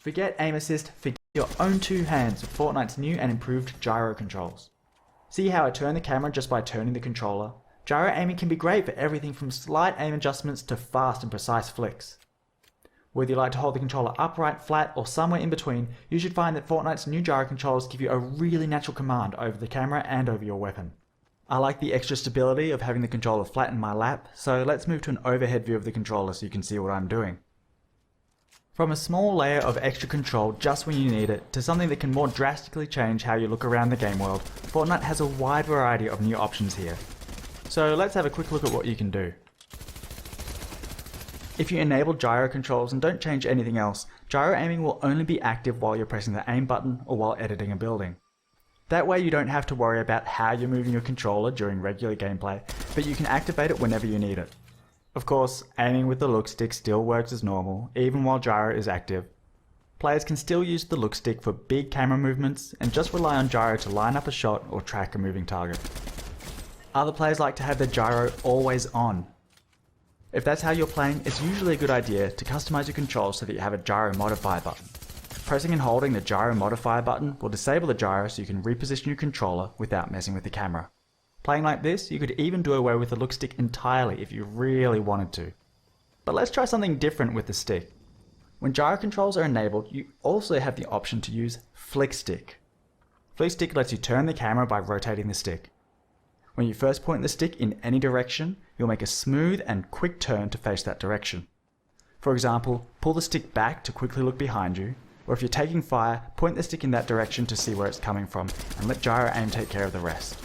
Forget aim assist, forget your own two hands with Fortnite's new and improved gyro controls. See how I turn the camera just by turning the controller? Gyro aiming can be great for everything from slight aim adjustments to fast and precise flicks. Whether you like to hold the controller upright, flat, or somewhere in between, you should find that Fortnite's new gyro controls give you a really natural command over the camera and over your weapon. I like the extra stability of having the controller flat in my lap, so let's move to an overhead view of the controller so you can see what I'm doing. From a small layer of extra control just when you need it, to something that can more drastically change how you look around the game world, Fortnite has a wide variety of new options here. So let's have a quick look at what you can do. If you enable gyro controls and don't change anything else, gyro aiming will only be active while you're pressing the aim button or while editing a building. That way you don't have to worry about how you're moving your controller during regular gameplay, but you can activate it whenever you need it. Of course, aiming with the look stick still works as normal, even while gyro is active. Players can still use the look stick for big camera movements and just rely on gyro to line up a shot or track a moving target. Other players like to have their gyro always on. If that's how you're playing, it's usually a good idea to customize your controls so that you have a gyro modifier button. Pressing and holding the gyro modifier button will disable the gyro so you can reposition your controller without messing with the camera. Playing like this, you could even do away with the look stick entirely if you really wanted to. But let's try something different with the stick. When gyro controls are enabled, you also have the option to use flick stick. Flick stick lets you turn the camera by rotating the stick. When you first point the stick in any direction, you'll make a smooth and quick turn to face that direction. For example, pull the stick back to quickly look behind you, or if you're taking fire, point the stick in that direction to see where it's coming from, and let gyro aim take care of the rest.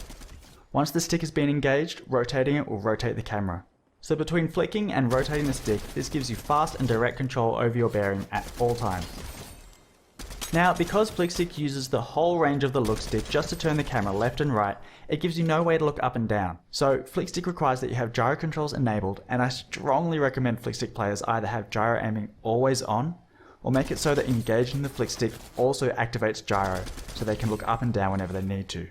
Once the stick has been engaged, rotating it will rotate the camera. So between flicking and rotating the stick, this gives you fast and direct control over your bearing at all times. Now, because flick stick uses the whole range of the look stick just to turn the camera left and right, it gives you no way to look up and down. So flick stick requires that you have gyro controls enabled, and I strongly recommend flick stick players either have gyro aiming always on, or make it so that engaging the flick stick also activates gyro, so they can look up and down whenever they need to.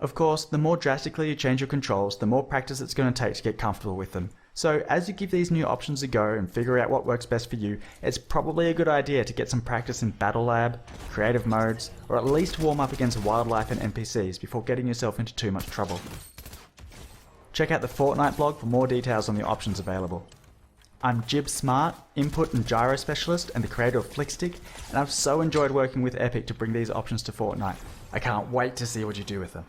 Of course, the more drastically you change your controls, the more practice it's going to take to get comfortable with them. So as you give these new options a go and figure out what works best for you, it's probably a good idea to get some practice in Battle Lab, creative modes, or at least warm up against wildlife and NPCs before getting yourself into too much trouble. Check out the Fortnite blog for more details on the options available. I'm Jib Smart, Input and Gyro Specialist and the creator of Flickstick, and I've so enjoyed working with Epic to bring these options to Fortnite. I can't wait to see what you do with them.